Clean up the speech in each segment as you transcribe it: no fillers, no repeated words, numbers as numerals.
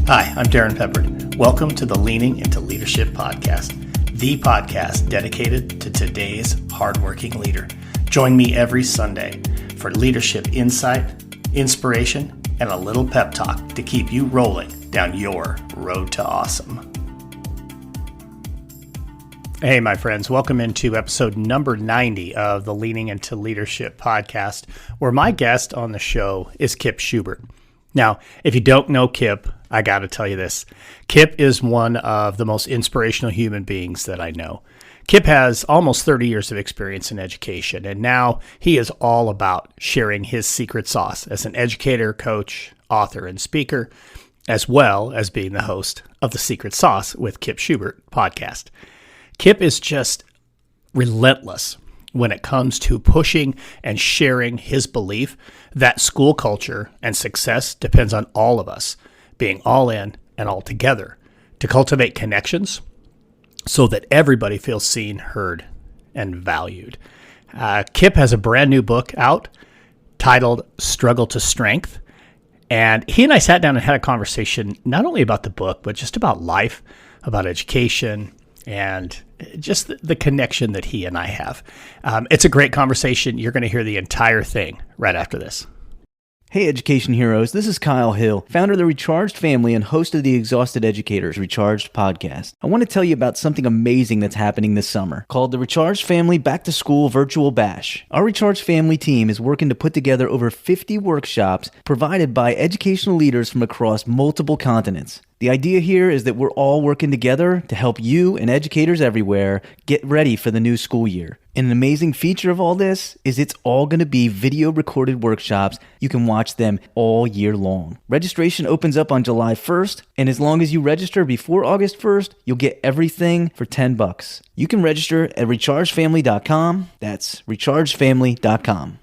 Hi, I'm Darrin Peppard. Welcome to the Leaning into Leadership podcast, the podcast dedicated to today's hardworking leader. Join me every Sunday for leadership insight, inspiration, and a little pep talk to keep you rolling down your road to awesome. Hey, my friends, welcome into episode number 90 of the Leaning into Leadership podcast, where my guest on the show is Kip Shubert. Now, if you don't know Kip, I got to tell you this. Kip is one of the most inspirational human beings that I know. Kip has almost 30 years of experience in education, and now he is all about sharing his secret sauce as an educator, coach, author, and speaker, as well as being the host of the Secret Sauce with Kip Shubert podcast. Kip is just relentless when it comes to pushing and sharing his belief that school culture and success depends on all of us being all in and all together to cultivate connections so that everybody feels seen, heard, and valued. Kip has a brand new book out titled Struggle to Strength. And he and I sat down and had a conversation not only about the book, but just about life, about education, and just the connection that he and I have. It's a great conversation. You're going to hear the entire thing right after this. Hey, education heroes. This is Kyle Hill, founder of the Recharged Family and host of the Exhausted Educators Recharged podcast. I want to tell you about something amazing that's happening this summer called the Recharged Family Back to School Virtual Bash. Our Recharged Family team is working to put together over 50 workshops provided by educational leaders from across multiple continents. The idea here is that we're all working together to help you and educators everywhere get ready for the new school year. And an amazing feature of all this is it's all going to be video recorded workshops. You can watch them all year long. Registration opens up on July 1st, and as long as you register before August 1st, you'll get everything for $10. You can register at rechargefamily.com. That's rechargefamily.com.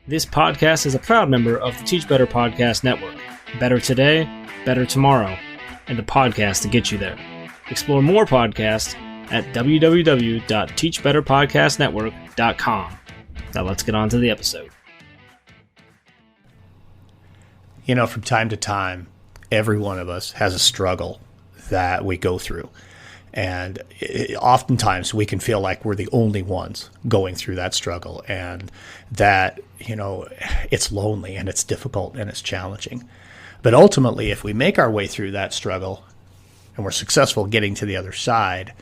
This podcast is a proud member of the Teach Better Podcast Network. Better today, better tomorrow, and the podcast to get you there. Explore more podcasts at www.teachbetterpodcastnetwork.com. Now let's get on to the episode. You know, from time to time, every one of us has a struggle that we go through. And oftentimes we can feel like we're the only ones going through that struggle, and that, you know, it's lonely and it's difficult and it's challenging. But ultimately, if we make our way through that struggle and we're successful getting to the other side,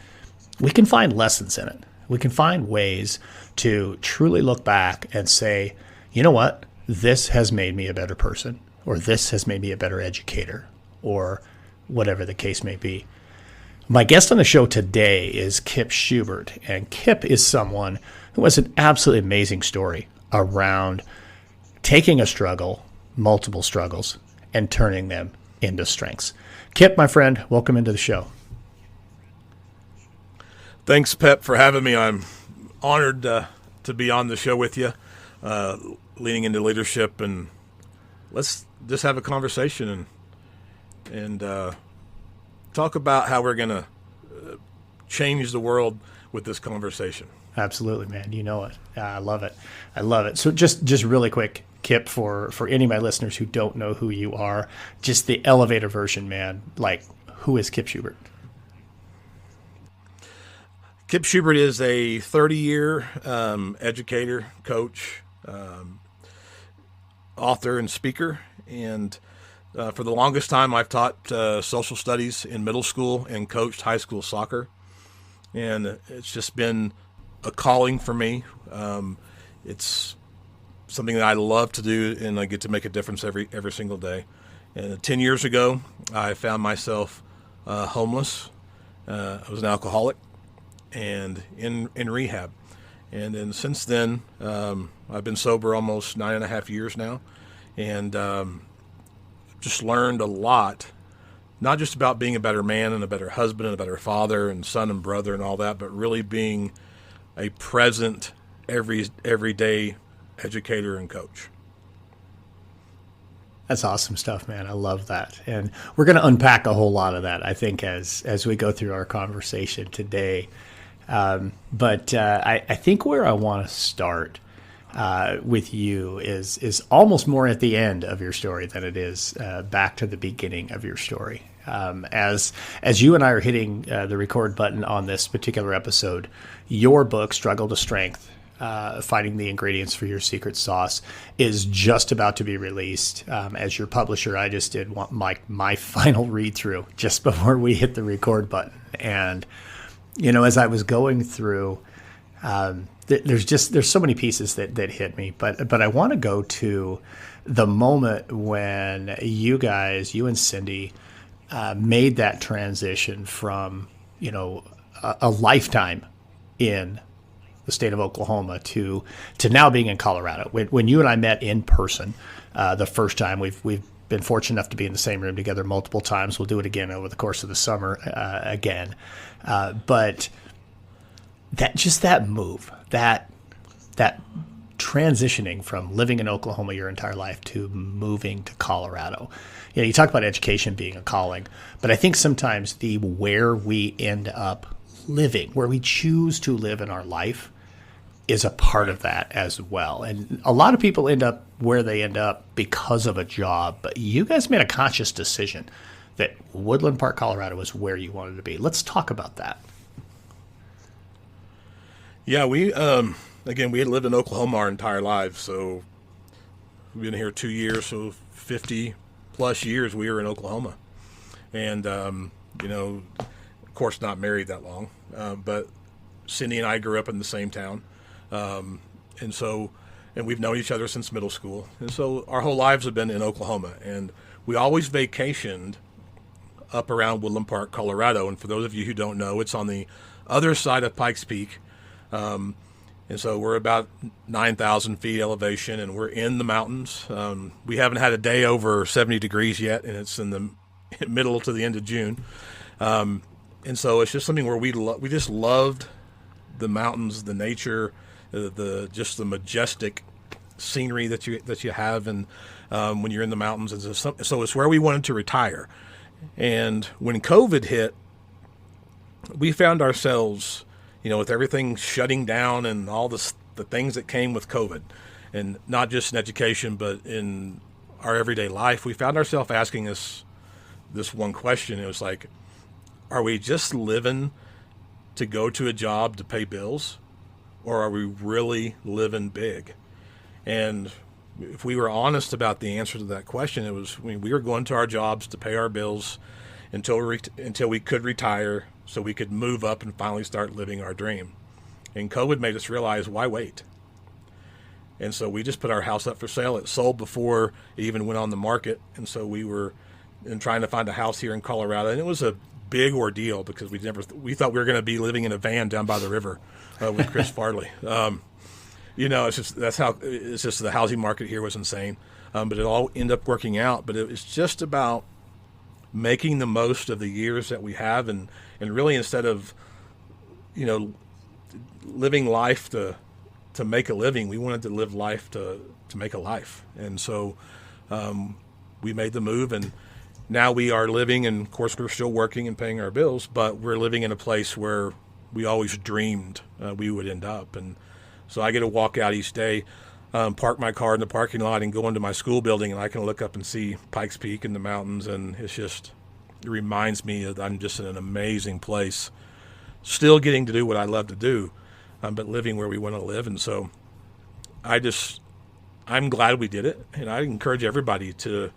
we can find lessons in it. We can find ways to truly look back and say, you know what, this has made me a better person, or this has made me a better educator, or whatever the case may be. My guest on the show today is Kip Shubert, and Kip is someone who has an absolutely amazing story around taking a struggle, multiple struggles, and turning them into strengths. Kip, my friend, welcome into the show. Thanks, Pep, for having me. I'm honored to be on the show with you, leaning into leadership, and let's just have a conversation and talk about how we're going to change the world with this conversation. Absolutely, man. You know it. I love it. I love it. So just really quick, Kip, for any of my listeners who don't know who you are, just the elevator version, man. Like, who is Kip Shubert? Kip Shubert is a 30-year educator, coach, author, and speaker. And for the longest time, I've taught social studies in middle school and coached high school soccer. And it's just been a calling for me. It's something that I love to do, and I get to make a difference every single day. And 10 years ago, I found myself homeless. I was an alcoholic and in rehab. And then since then, I've been sober almost 9.5 years now, and just learned a lot, not just about being a better man and a better husband and a better father and son and brother and all that, but really being a present everyday educator and coach. That's awesome stuff, man. I love that. And we're going to unpack a whole lot of that, I think, as we go through our conversation today. But I think where I want to start with you is almost more at the end of your story than it is back to the beginning of your story. As you and I are hitting the record button on this particular episode, your book, Struggle to Strength, Finding the Ingredients for Your Secret Sauce, is just about to be released. As your publisher, I just did my final read through just before we hit the record button. And, as I was going through, there's so many pieces that hit me, but I want to go to the moment when you and Cindy made that transition from, a lifetime in the state of Oklahoma to now being in Colorado. When you and I met in person the first time, we've been fortunate enough to be in the same room together multiple times. We'll do it again over the course of the summer again. But that move, that transitioning from living in Oklahoma your entire life to moving to Colorado. You talk about education being a calling, but I think sometimes where we end up living, where we choose to live in our life, is a part of that as well. And a lot of people end up where they end up because of a job, but you guys made a conscious decision that Woodland Park, Colorado was where you wanted to be. Let's talk about that. Yeah, we had lived in Oklahoma our entire lives, so we've been here 2 years, so 50 plus years we were in Oklahoma. And, of course not married that long, but Cindy and I grew up in the same town. And we've known each other since middle school. And so our whole lives have been in Oklahoma. And we always vacationed up around Woodland Park, Colorado. And for those of you who don't know, it's on the other side of Pikes Peak. And so we're about 9,000 feet elevation, and we're in the mountains. We haven't had a day over 70 degrees yet, and it's in the middle to the end of June. And so it's just something where we just loved the mountains, the nature, just the majestic scenery that you have, and when you're in the mountains. And so it's where we wanted to retire. And when COVID hit, we found ourselves, with everything shutting down and all the things that came with COVID, and not just in education, but in our everyday life, we found ourselves asking us this one question. It was like, are we just living to go to a job to pay bills, or are we really living big? And if we were honest about the answer to that question, it was, we were going to our jobs to pay our bills until we could retire, so we could move up and finally start living our dream. And COVID made us realize, why wait? And so we just put our house up for sale. It sold before it even went on the market. And so we were trying to find a house here in Colorado. And it was a big ordeal because we thought we were going to be living in a van down by the river with Chris Farley. It's just the housing market here was insane. But it all ended up working out. But it was just about making the most of the years that we have, and really, instead of living life to make a living, we wanted to live life to make a life. And so we made the move, and now we are living, and of course we're still working and paying our bills, but we're living in a place where we always dreamed we would end up. And so I get to walk out each day, park my car in the parking lot, and go into my school building, and I can look up and see Pikes Peak and the mountains, and it reminds me that I'm just in an amazing place, still getting to do what I love to do, but living where we want to live. And so I'm glad we did it, and I encourage everybody to,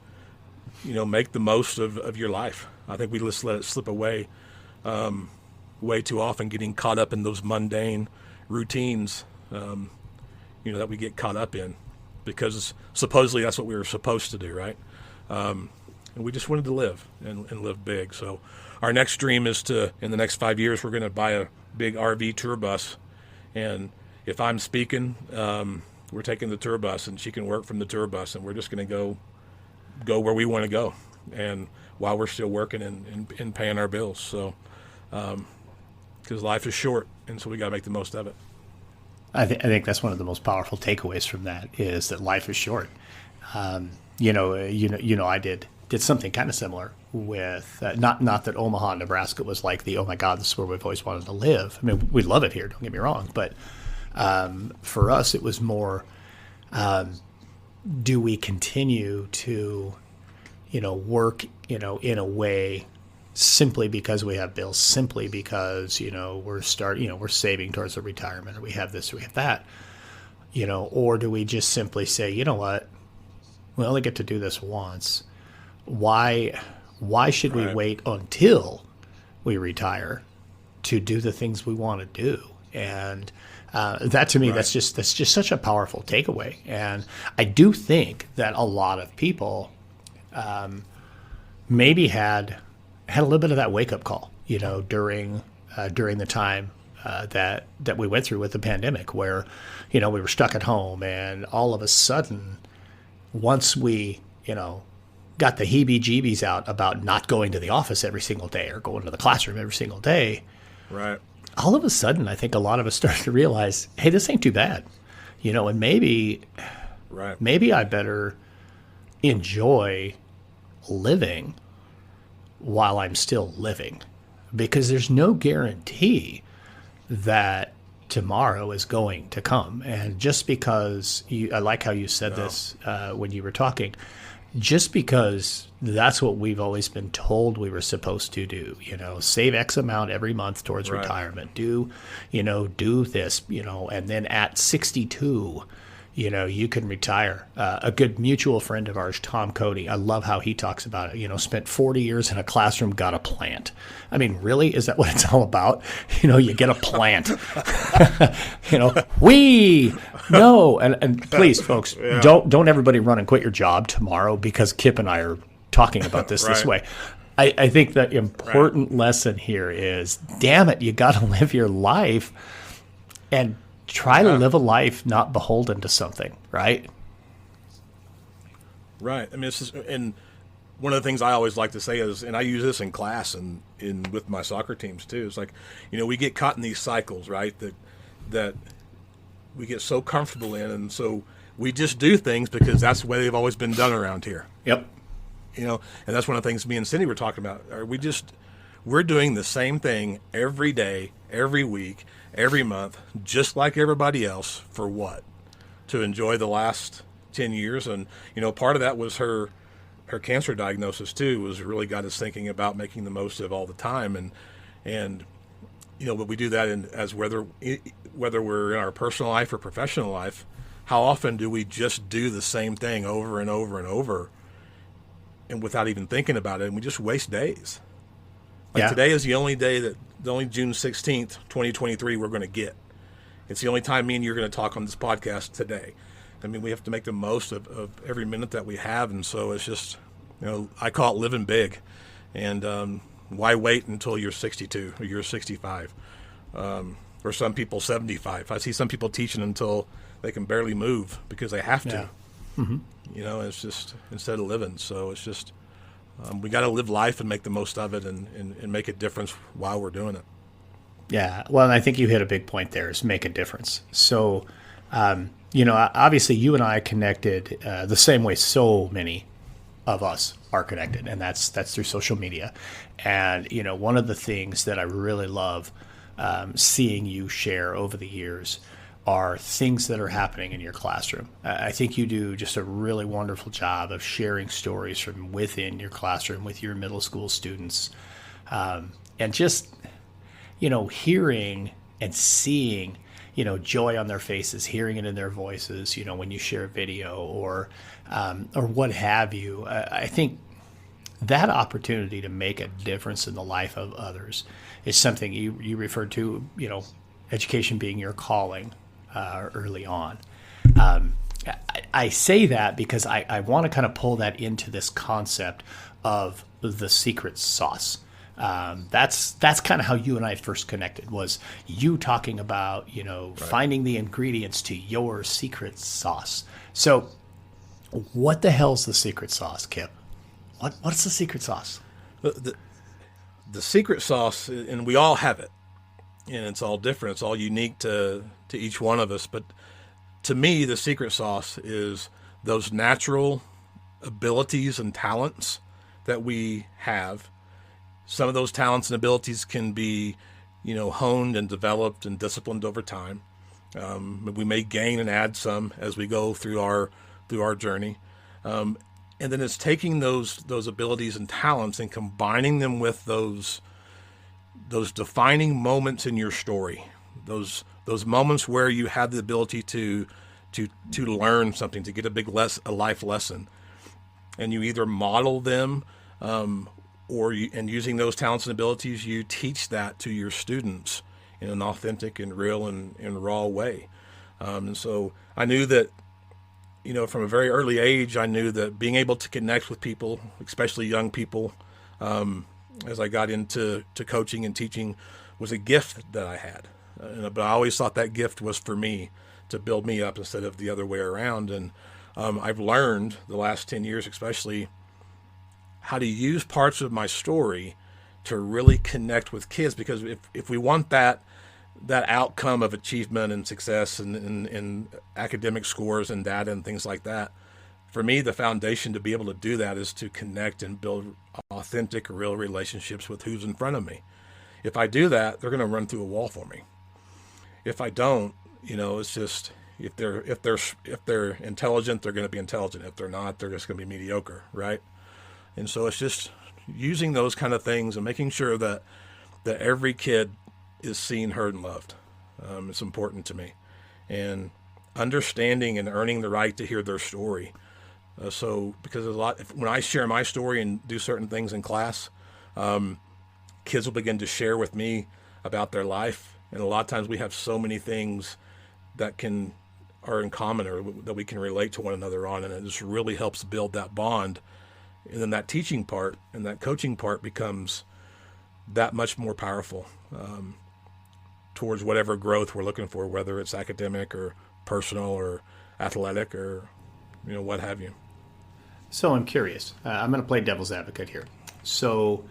make the most of your life. I think we just let it slip away way too often, getting caught up in those mundane routines that we get caught up in, because supposedly that's what we were supposed to do, right? And we just wanted to live and live big. So our next dream is in the next 5 years, we're going to buy a big RV tour bus. And if I'm speaking, we're taking the tour bus, and she can work from the tour bus, and we're just going to go where we want to go, and while we're still working and paying our bills. So because life is short, and so we got to make the most of it. I think that's one of the most powerful takeaways from that, is that life is short. I did something kind of similar with not that Omaha, Nebraska was like oh my God, this is where we've always wanted to live. I mean, we love it here, don't get me wrong, but for us it was more, Do we continue to, work, in a way simply because we have bills, simply because, we're saving towards a retirement, or we have this, or we have that, or do we just simply say, you know what, we only get to do this once. Why should we wait until we retire to do the things we want to do? And that to me, that's just such a powerful takeaway. And I do think that a lot of people maybe had a little bit of that wake up call, during the time that we went through with the pandemic, where we were stuck at home, and all of a sudden, once we got the heebie-jeebies out about not going to the office every single day or going to the classroom every single day, right? All of a sudden, I think a lot of us started to realize, hey, this ain't too bad, and maybe I better enjoy living while I'm still living, because there's no guarantee that tomorrow is going to come. And just because I like how you said this when you were talking, just because that's what we've always been told we were supposed to do, save X amount every month towards retirement, do this, and then at 62, you can retire. A good mutual friend of ours, Tom Cody, I love how he talks about it, spent 40 years in a classroom, got a plant. I mean, really? Is that what it's all about? You get a plant. No. And please, folks, don't everybody run and quit your job tomorrow because Kip and I are talking about this way. I think the important lesson here is, damn it, you got to live your life and try to live a life not beholden to something, right? Right. I mean, and one of the things I always like to say is, and I use this in class and with my soccer teams too, is like, we get caught in these cycles, right? That we get so comfortable in, and so we just do things because that's the way they've always been done around here. Yep. And that's one of the things me and Cindy were talking about. We're doing the same thing every day, every week, every month, just like everybody else. For what? To enjoy the last 10 years. And, part of that was her cancer diagnosis too, was really got us thinking about making the most of all the time. And but we do that as whether we're in our personal life or professional life, how often do we just do the same thing over and over and over, and without even thinking about it, and we just waste days. Today is the only day the only June 16th, 2023 we're going to get. It's the only time me and you are going to talk on this podcast today. I mean, we have to make the most of every minute that we have, and so it's just, I call it living big. And why wait until you're 62 or you're 65? Or some people 75. I see some people teaching until they can barely move because they have to. Yeah. Mm-hmm. It's just instead of living. So it's just we got to live life and make the most of it and make a difference while we're doing it. Yeah. Well, and I think you hit a big point there, is make a difference. So, obviously you and I connected the same way so many of us are connected, and that's through social media. And, one of the things that I really love seeing you share over the years are things that are happening in your classroom. I think you do just a really wonderful job of sharing stories from within your classroom with your middle school students. And just, hearing and seeing, joy on their faces, hearing it in their voices, when you share a video or what have you. I think that opportunity to make a difference in the life of others is something you referred to, education being your calling early on. I say that because I want to kind of pull that into this concept of the secret sauce. That's kind of how you and I first connected, was you talking about, finding the ingredients to your secret sauce. So what the hell's the secret sauce, Kip? What's the secret sauce? The secret sauce, and we all have it, and it's all different. It's all unique to each one of us. But to me, the secret sauce is those natural abilities and talents that we have. Some of those talents and abilities can be, honed and developed and disciplined over time. We may gain and add some as we go through our journey. And then it's taking those abilities and talents and combining them with those defining moments in your story, those moments where you have the ability to learn something, to get a life lesson, and you either model them, and using those talents and abilities, you teach that to your students in an authentic and real and raw way. And so I knew that, from a very early age, I knew that being able to connect with people, especially young people, as I got into coaching and teaching, was a gift that I had. But I always thought that gift was for me, to build me up instead of the other way around. And I've learned the last 10 years especially how to use parts of my story to really connect with kids, because if we want that outcome of achievement and success and academic scores and data and things like that, for me, the foundation to be able to do that is to connect and build authentic, real relationships with who's in front of me. If I do that, they're going to run through a wall for me. If I don't, it's just, if they're intelligent, they're going to be intelligent. If they're not, they're just going to be mediocre, right? And so it's just using those kind of things and making sure that every kid is seen, heard, and loved. It's important to me, and understanding and earning the right to hear their story. Because when I share my story and do certain things in class, kids will begin to share with me about their life, and a lot of times we have so many things that are in common, or that we can relate to one another on, and it just really helps build that bond. And then that teaching part and that coaching part becomes that much more powerful towards whatever growth we're looking for, whether it's academic or personal or athletic or what have you. So I'm curious. I'm going to play devil's advocate here. So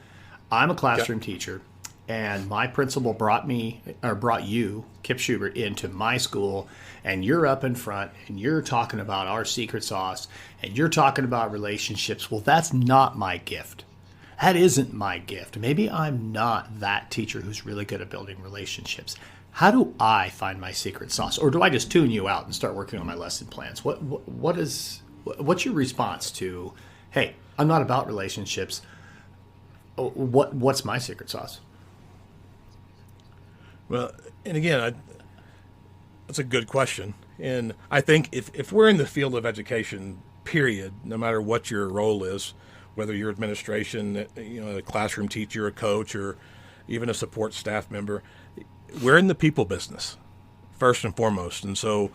I'm a classroom teacher, and my principal brought you, Kip Shubert, into my school, and you're up in front, and you're talking about our secret sauce, and you're talking about relationships. Well, that's not my gift. That isn't my gift. Maybe I'm not that teacher who's really good at building relationships. How do I find my secret sauce? Or do I just tune you out and start working on my lesson plans? What's your response to, hey, I'm not about relationships. What's my secret sauce? Well, and again, that's a good question. And I think if we're in the field of education, period, no matter what your role is, whether you're administration, a classroom teacher, a coach, or even a support staff member, we're in the people business, first and foremost. And so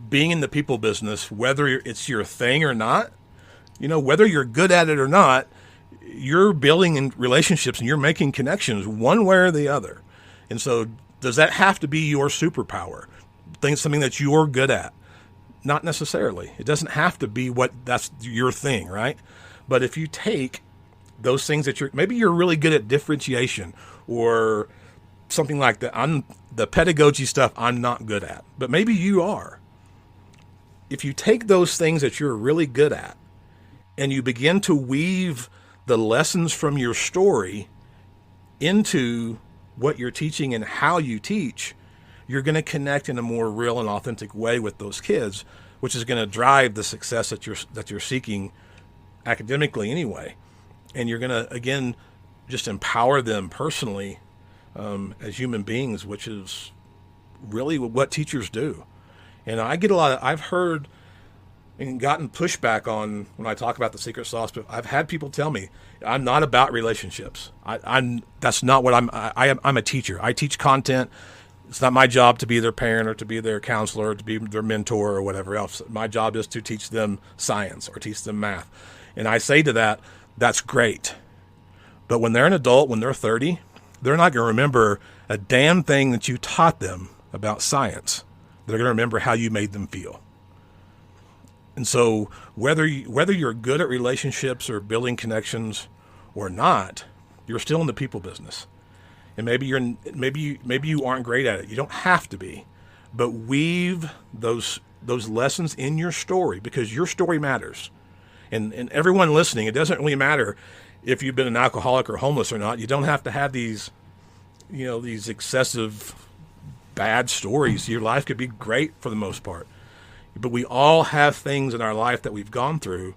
being in the people business, whether it's your thing or not, whether you're good at it or not, you're building in relationships and you're making connections one way or the other. And so does that have to be your superpower? Something that you're good at? Not necessarily. It doesn't have to be that's your thing, right? But if you take those things that maybe you're really good at differentiation or something like that. The pedagogy stuff I'm not good at, but maybe you are. If you take those things that you're really good at and you begin to weave the lessons from your story into what you're teaching and how you teach, you're going to connect in a more real and authentic way with those kids, which is going to drive the success that you're seeking academically anyway. And you're going to, again, just empower them personally as human beings, which is really what teachers do. And I've heard and gotten pushback on when I talk about the secret sauce, but I've had people tell me I'm not about relationships. That's not what I'm a teacher. I teach content. It's not my job to be their parent or to be their counselor or to be their mentor or whatever else. My job is to teach them science or teach them math. And I say to that, that's great. But when they're an adult, when they're 30, they're not going to remember a damn thing that you taught them about science. They're going to remember how you made them feel. And so whether you're good at relationships or building connections or not, you're still in the people business. And maybe you aren't great at it. You don't have to be, but weave those lessons in your story, because your story matters. And everyone listening, it doesn't really matter if you've been an alcoholic or homeless or not. You don't have to have these excessive bad stories. Your life could be great for the most part. But we all have things in our life that we've gone through,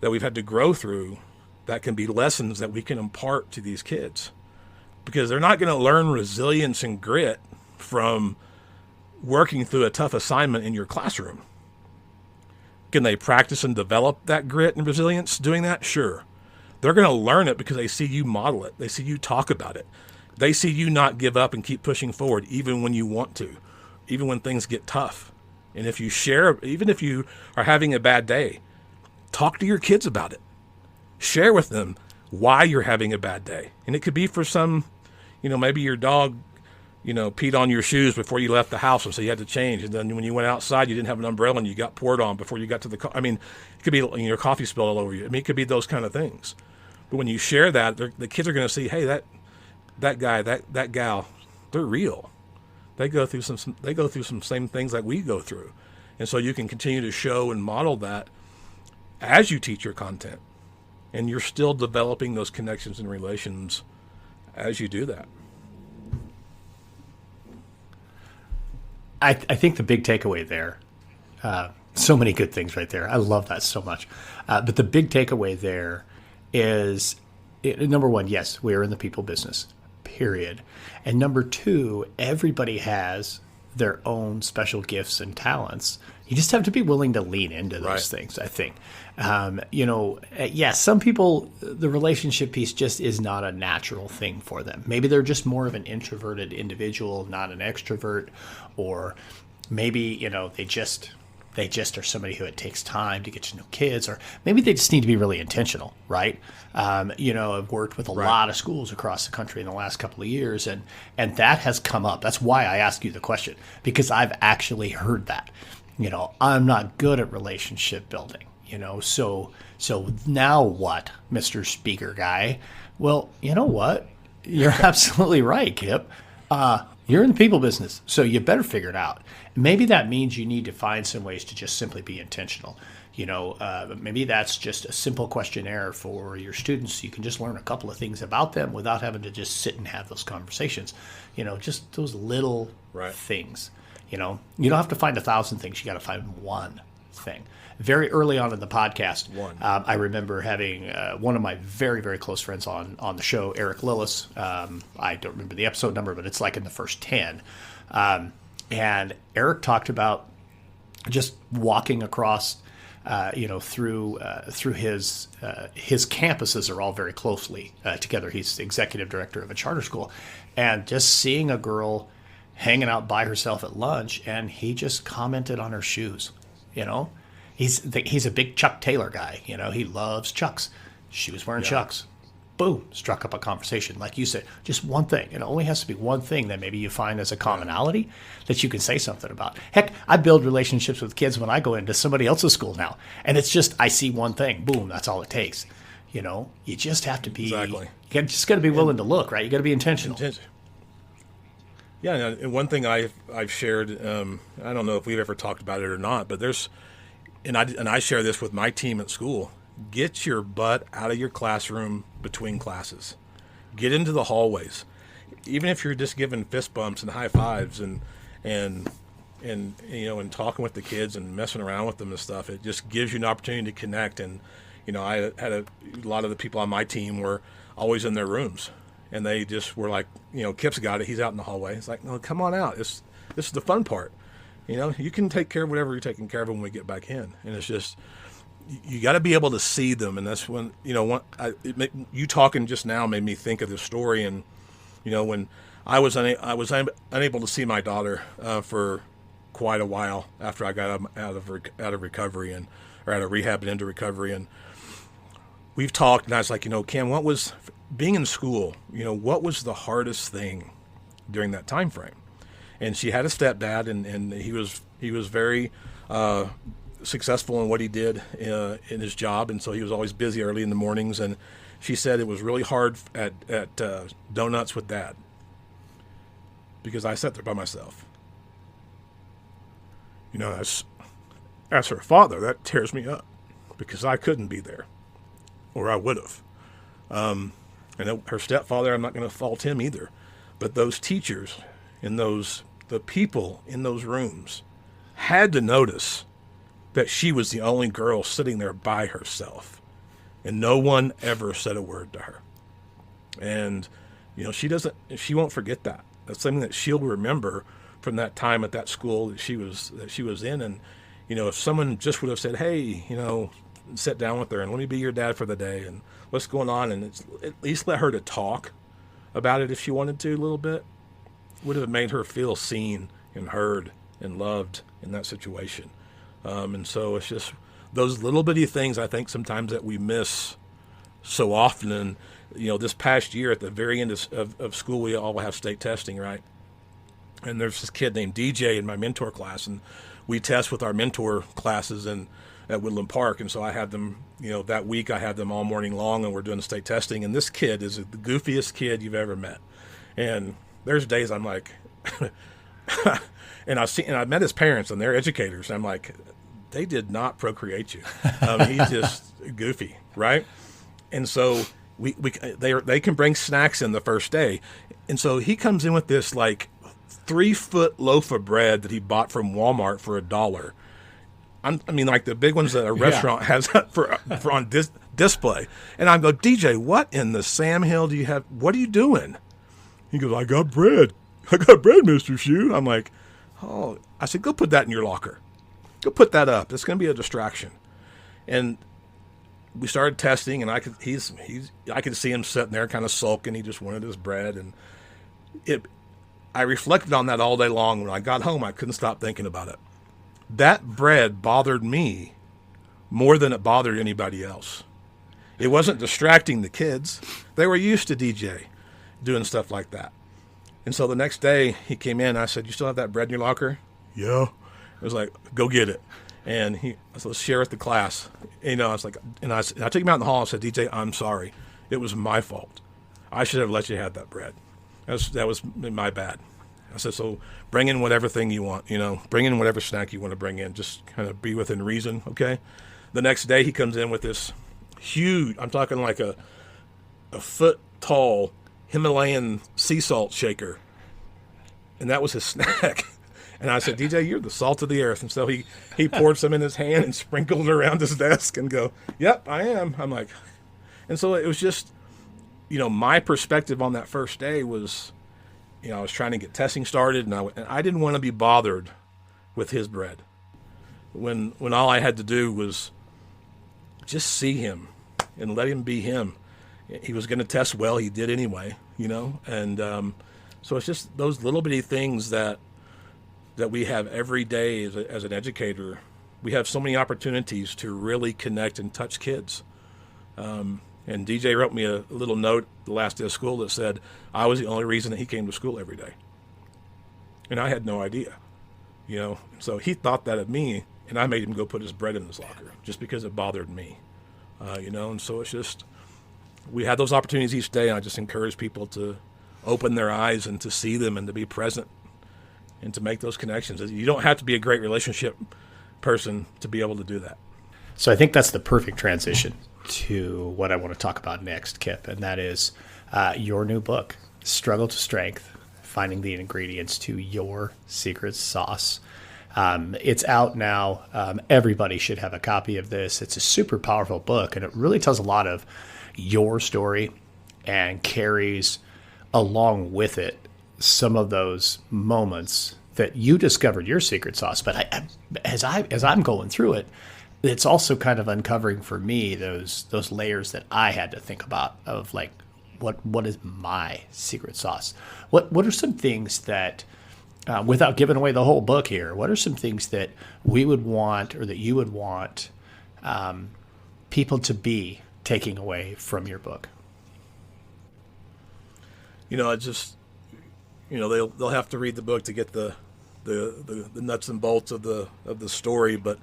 that we've had to grow through, that can be lessons that we can impart to these kids. Because they're not going to learn resilience and grit from working through a tough assignment in your classroom. Can they practice and develop that grit and resilience doing that? Sure. They're going to learn it because they see you model it. They see you talk about it. They see you not give up and keep pushing forward even when you want to, even when things get tough. And if you share, even if you are having a bad day, talk to your kids about it. Share with them why you're having a bad day. And it could be for some, maybe your dog, peed on your shoes before you left the house, and so you had to change. And then when you went outside, you didn't have an umbrella and you got poured on before you got to the car. I mean, it could be your coffee spilled all over you. I mean, it could be those kind of things. But when you share that, the kids are going to see, hey, that guy, that gal, they're real. They go through some same things like we go through. And so you can continue to show and model that as you teach your content. And you're still developing those connections and relations as you do that. I think the big takeaway there, so many good things right there. I love that so much. But the big takeaway there is, number one, yes, we are in the people business, period. And number two, everybody has their own special gifts and talents. You just have to be willing to lean into those things, I think. Some people, the relationship piece just is not a natural thing for them. Maybe they're just more of an introverted individual, not an extrovert, or maybe, they just are somebody who it takes time to get to know kids, or maybe they just need to be really intentional, right? I've worked with a lot of schools across the country in the last couple of years, and that has come up. That's why I ask you the question, because I've actually heard that. I'm not good at relationship building, so now what, Mr. Speaker guy? Well, you know what? You're absolutely right, Kip. You're in the people business, so you better figure it out. Maybe that means you need to find some ways to just simply be intentional. Maybe that's just a simple questionnaire for your students. You can just learn a couple of things about them without having to just sit and have those conversations. Just those little things. You don't have to find 1,000 things. You got to find one thing. Very early on in the podcast, I remember having one of my very, very close friends on the show, Eric Lillis. I don't remember the episode number, but it's like in the first 10. And Eric talked about just walking across, through his campuses are all very closely together. He's the executive director of a charter school, and just seeing a girl hanging out by herself at lunch, and he just commented on her shoes. He's a big Chuck Taylor guy. He loves Chucks. She was wearing Chucks. Boom, struck up a conversation. Like you said, just one thing. It only has to be one thing that maybe you find as a commonality that you can say something about. Heck, I build relationships with kids when I go into somebody else's school now. And it's just, I see one thing. Boom, that's all it takes. You just have to be, you just got to be willing to look, right? You got to be intentional. Yeah, and one thing I've shared, I don't know if we've ever talked about it or not, but I share this with my team at school. Get your butt out of your classroom between classes. Get into the hallways. Even if you're just giving fist bumps and high fives and talking with the kids and messing around with them and stuff, it just gives you an opportunity to connect. And I had a lot of the people on my team were always in their rooms, and they just were like, Kip's got it. He's out in the hallway. It's like, no, come on out. This is the fun part. You can take care of whatever you're taking care of when we get back in. And it's just, you got to be able to see them. And that's when, you talking just now made me think of this story. And, when I was unable to see my daughter for quite a while after I got out of recovery or out of rehab and into recovery. And we've talked, and I was like, Cam, what was being in school? What was the hardest thing during that time frame? And she had a stepdad, and he was very successful in what he did in his job, and so he was always busy early in the mornings. And she said it was really hard at donuts with Dad because I sat there by myself. As her father, that tears me up because I couldn't be there, or I would have. And her stepfather, I'm not going to fault him either, but those teachers in those the people in those rooms had to notice that she was the only girl sitting there by herself, and no one ever said a word to her. And, she won't forget that. That's something that she'll remember from that time at that school that she was in. And, if someone just would have said, hey, sit down with her and let me be your dad for the day and what's going on, and at least let her to talk about it if she wanted to a little bit, would have made her feel seen and heard and loved in that situation. And so it's just those little bitty things I think sometimes that we miss so often. And, this past year at the very end of school, we all have state testing, right? And there's this kid named DJ in my mentor class, and we test with our mentor classes at Woodland Park. And so I had them, that week I had them all morning long, and we're doing the state testing. And this kid is the goofiest kid you've ever met. And there's days I'm like, and I met his parents, and they're educators. And I'm like, they did not procreate you. He's just goofy, right? And so they can bring snacks in the first day. And so he comes in with this like 3-foot loaf of bread that he bought from Walmart for $1. Like the big ones that a restaurant has for on display. And I go, DJ, what in the Sam Hill do you have? What are you doing? He goes, I got bread, Mr. Shue. I'm like, oh. I said, go put that in your locker. Go put that up. It's going to be a distraction. And we started testing, and I could see him sitting there kind of sulking. He just wanted his bread. And I reflected on that all day long. When I got home, I couldn't stop thinking about it. That bread bothered me more than it bothered anybody else. It wasn't distracting the kids. They were used to DJ doing stuff like that. And so the next day he came in, I said, you still have that bread in your locker? Yeah. I was like, go get it. And I said, let's share with the class. I was like, and I took him out in the hall and said, DJ, I'm sorry. It was my fault. I should have let you have that bread. That was my bad. I said, so bring in whatever thing you want, bring in whatever snack you want to bring in. Just kind of be within reason, okay? The next day he comes in with this huge, I'm talking like a foot-tall Himalayan sea salt shaker. And that was his snack. And I said, DJ, you're the salt of the earth. And so he poured some in his hand and sprinkled it around his desk and go, yep, I am. I'm like, and so it was just, my perspective on that first day was, I was trying to get testing started, and I didn't want to be bothered with his bread. When all I had to do was just see him and let him be him. He was going to test well. He did anyway, And so it's just those little bitty things that we have every day as an educator. We have so many opportunities to really connect and touch kids. And DJ wrote me a little note the last day of school that said, I was the only reason that he came to school every day. And I had no idea, So he thought that of me, and I made him go put his bread in his locker just because it bothered me, And so it's just, we had those opportunities each day, and I just encourage people to open their eyes and to see them and to be present and to make those connections. You don't have to be a great relationship person to be able to do that. So I think that's the perfect transition to what I want to talk about next, Kip, and that is your new book, Struggle to Strength, Finding the Ingredients to Your Secret Sauce. It's out now. Everybody should have a copy of this. It's a super powerful book, and it really tells a lot of your story and carries along with it some of those moments that you discovered your secret sauce. But as I'm going through it, it's also kind of uncovering for me those layers that I had to think about of like, what is my secret sauce? What are some things that, without giving away the whole book here, what are some things that we would want or that you would want people to be taking away from your book? It just, they'll have to read the book to get the nuts and bolts of the story, but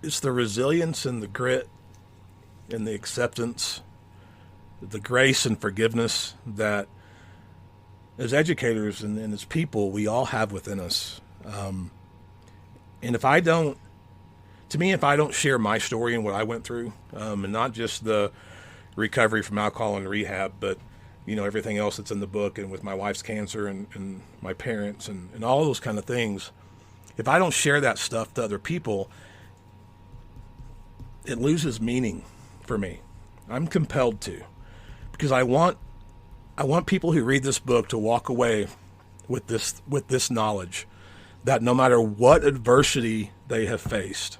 it's the resilience and the grit and the acceptance, the grace and forgiveness that as educators and as people, we all have within us. And if I don't share my story and what I went through, and not just the recovery from alcohol and rehab, but everything else that's in the book, and with my wife's cancer and my parents and all those kind of things, if I don't share that stuff to other people, it loses meaning for me. I'm compelled to, because I want people who read this book to walk away with this knowledge that no matter what adversity they have faced,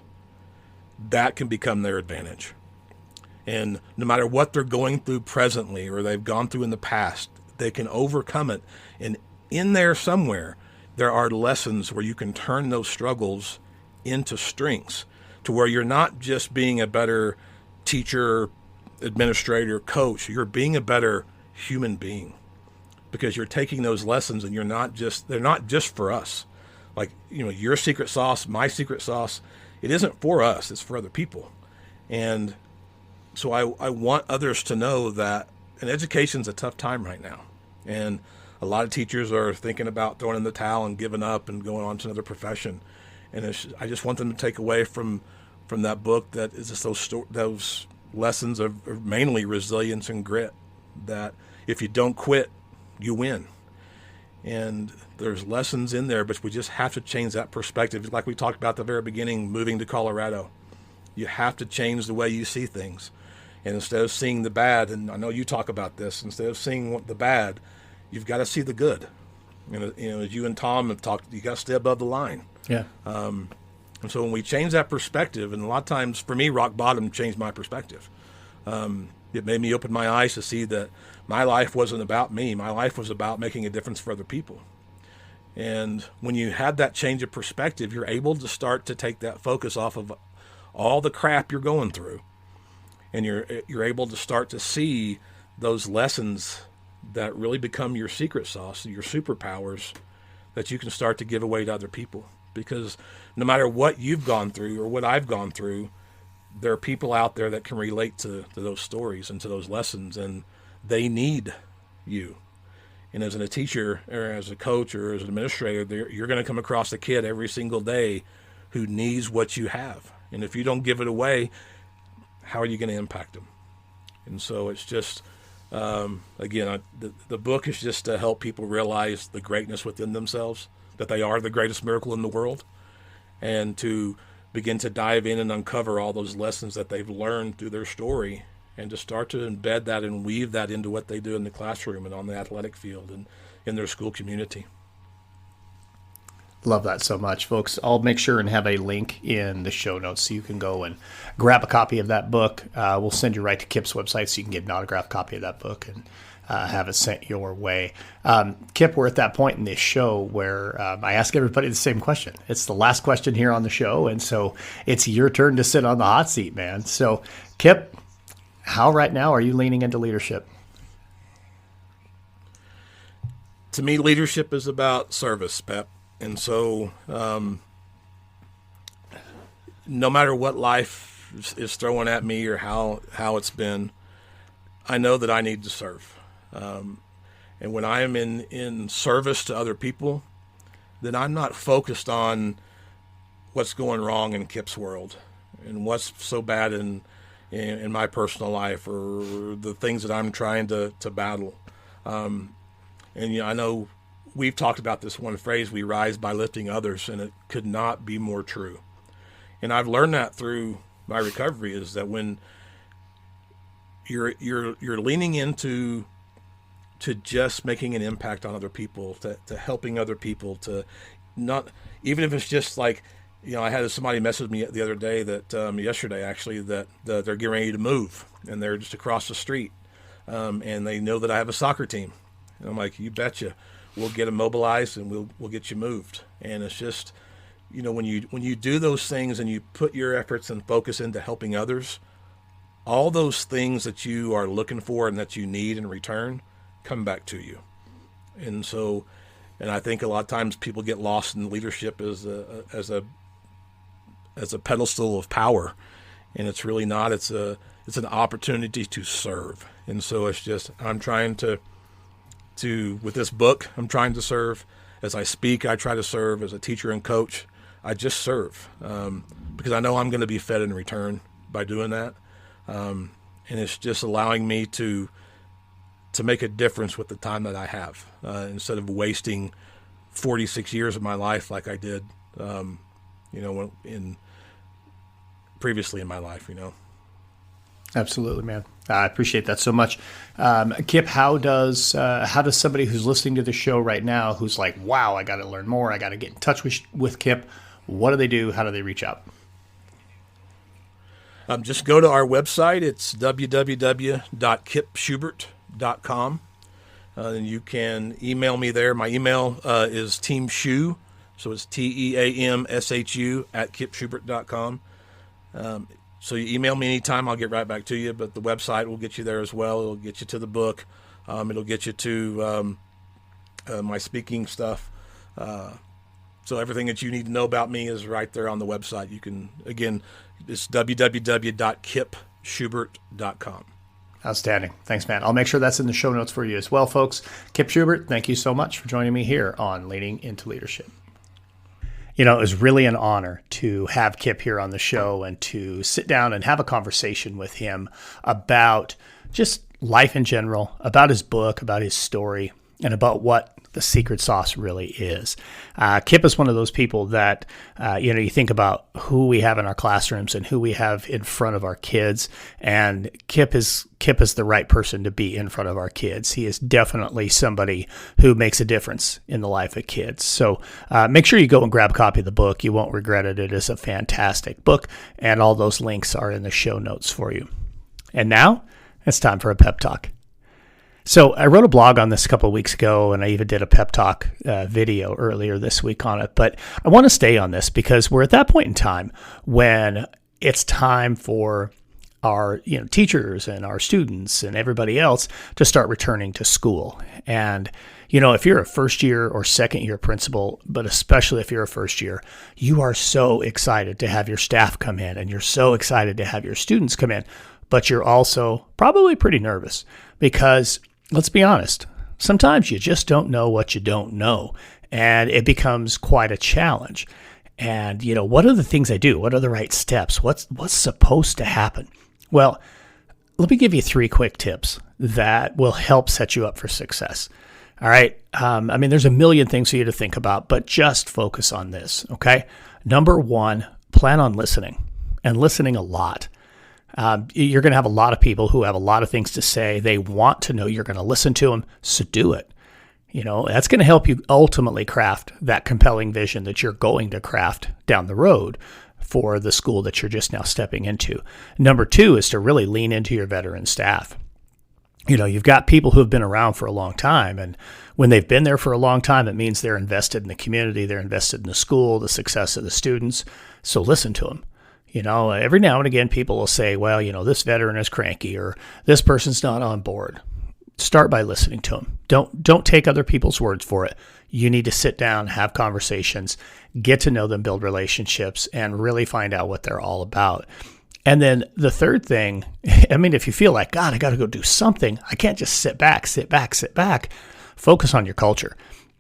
that can become their advantage. And no matter what they're going through presently or they've gone through in the past, they can overcome it. And in there somewhere, there are lessons where you can turn those struggles into strengths, to where you're not just being a better teacher, administrator, coach, you're being a better human being, because you're taking those lessons and they're not just for us. Like, your secret sauce, my secret sauce, it isn't for us, it's for other people. And so I want others to know that, and education's a tough time right now. And a lot of teachers are thinking about throwing in the towel and giving up and going on to another profession. And I just want them to take away from that book that is just those lessons of mainly resilience and grit, that if you don't quit, you win. And there's lessons in there, but we just have to change that perspective. Like we talked about at the very beginning, moving to Colorado, you have to change the way you see things. And instead of seeing the bad, and I know you talk about this, instead of seeing the bad, you've got to see the good. As you and Tom have talked, you got to stay above the line. Yeah. And so when we change that perspective, and a lot of times for me, rock bottom changed my perspective. It made me open my eyes to see that my life wasn't about me. My life was about making a difference for other people. And when you have that change of perspective, you're able to start to take that focus off of all the crap you're going through. And you're able to start to see those lessons that really become your secret sauce, your superpowers, that you can start to give away to other people. Because no matter what you've gone through or what I've gone through, there are people out there that can relate to those stories and to those lessons, and they need you. And as a teacher or as a coach or as an administrator, you're going to come across a kid every single day who needs what you have. And if you don't give it away, how are you going to impact them? And so it's just, again, the book is just to help people realize the greatness within themselves, that they are the greatest miracle in the world, and to begin to dive in and uncover all those lessons that they've learned through their story, and to start to embed that and weave that into what they do in the classroom and on the athletic field and in their school community. Love that so much, folks. I'll make sure and have a link in the show notes so you can go and grab a copy of that book. We'll send you right to Kip's website so you can get an autographed copy of that book and have it sent your way. Kip, we're at that point in this show where I ask everybody the same question. It's the last question here on the show, and so it's your turn to sit on the hot seat, man. So, Kip, how right now are you leaning into leadership? To me, leadership is about service, Pep. And so no matter what life is throwing at me or how it's been, I know that I need to serve. And when I am in service to other people, then I'm not focused on what's going wrong in Kip's world and what's so bad in my personal life or the things that I'm trying to battle. And I know we've talked about this one phrase, we rise by lifting others, and it could not be more true. And I've learned that through my recovery, is that when you're leaning into just making an impact on other people, to helping other people, to not, even if it's just like, I had somebody message me the other day that yesterday actually that they're getting ready to move and they're just across the street, and they know that I have a soccer team, and I'm like, you betcha. We'll get them mobilized and we'll get you moved. And it's just, when you do those things and you put your efforts and focus into helping others, all those things that you are looking for and that you need in return come back to you. And so, and I think a lot of times people get lost in leadership as a pedestal of power, and it's really not. It's an opportunity to serve. And so it's just, I'm trying to with this book, I'm trying to serve. As I speak, I try to serve. As a teacher and coach, I just serve, because I know I'm going to be fed in return by doing that. And it's just allowing me to to make a difference with the time that I have, instead of wasting 46 years of my life like I did, previously in my life, Absolutely, man. I appreciate that so much. Kip, how does somebody who's listening to the show right now, who's like, wow, I got to learn more, I got to get in touch with Kip, what do they do? How do they reach out? Just go to our website. It's www.kipshubert.com. And you can email me there. My email is teamshu, so it's TEAMSHU @kipshubert.com. So you email me anytime, I'll get right back to you. But the website will get you there as well. It'll get you to the book. It'll get you to my speaking stuff. So everything that you need to know about me is right there on the website. You can, again, it's www.kipshubert.com. Outstanding. Thanks, man. I'll make sure that's in the show notes for you as well, folks. Kip Shubert, thank you so much for joining me here on Leading into Leadership. It was really an honor to have Kip here on the show and to sit down and have a conversation with him about just life in general, about his book, about his story, and about what the secret sauce really is. Kip is one of those people that, you think about who we have in our classrooms and who we have in front of our kids. And Kip is the right person to be in front of our kids. He is definitely somebody who makes a difference in the life of kids. So make sure you go and grab a copy of the book. You won't regret it. It is a fantastic book, and all those links are in the show notes for you. And now it's time for a pep talk. So I wrote a blog on this a couple of weeks ago, and I even did a pep talk video earlier this week on it. But I want to stay on this because we're at that point in time when it's time for our teachers and our students and everybody else to start returning to school. And if you're a first year or second year principal, but especially if you're a first year, you are so excited to have your staff come in, and you're so excited to have your students come in. But you're also probably pretty nervous because, let's be honest, sometimes you just don't know what you don't know, and it becomes quite a challenge. And, what are the things I do? What are the right steps? What's supposed to happen? Well, let me give you 3 quick tips that will help set you up for success. All right. There's a million things for you to think about, but just focus on this. Okay. Number 1, plan on listening, and listening a lot. You're going to have a lot of people who have a lot of things to say. They want to know you're going to listen to them, so do it. That's going to help you ultimately craft that compelling vision that you're going to craft down the road for the school that you're just now stepping into. Number 2 is to really lean into your veteran staff. You've got people who have been around for a long time, and when they've been there for a long time, it means they're invested in the community, they're invested in the school, the success of the students. So listen to them. Every now and again, people will say, well, this veteran is cranky, or this person's not on board. Start by listening to them. Don't take other people's words for it. You need to sit down, have conversations, get to know them, build relationships, and really find out what they're all about. And then the third thing, if you feel like, God, I got to go do something, I can't just sit back, focus on your culture,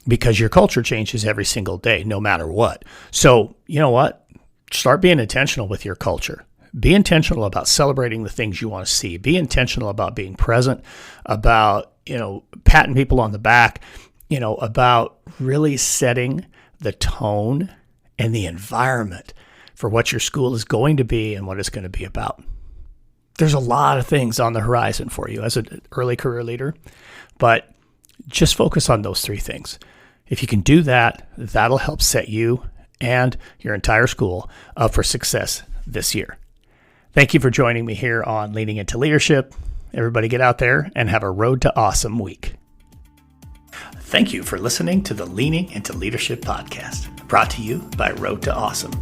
because your culture changes every single day, no matter what. So, you know what? Start being intentional with your culture. Be intentional about celebrating the things you want to see. Be intentional about being present, about, patting people on the back, about really setting the tone and the environment for what your school is going to be and what it's going to be about. There's a lot of things on the horizon for you as an early career leader, but just focus on those 3 things. If you can do that, that'll help set you and your entire school up for success this year. Thank you for joining me here on Leading into Leadership. Everybody get out there and have a road to awesome week. Thank you for listening to the Leading into Leadership podcast, brought to you by Road to Awesome.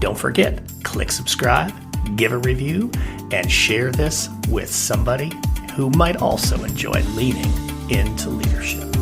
Don't forget, click subscribe, give a review, and share this with somebody who might also enjoy leaning into leadership.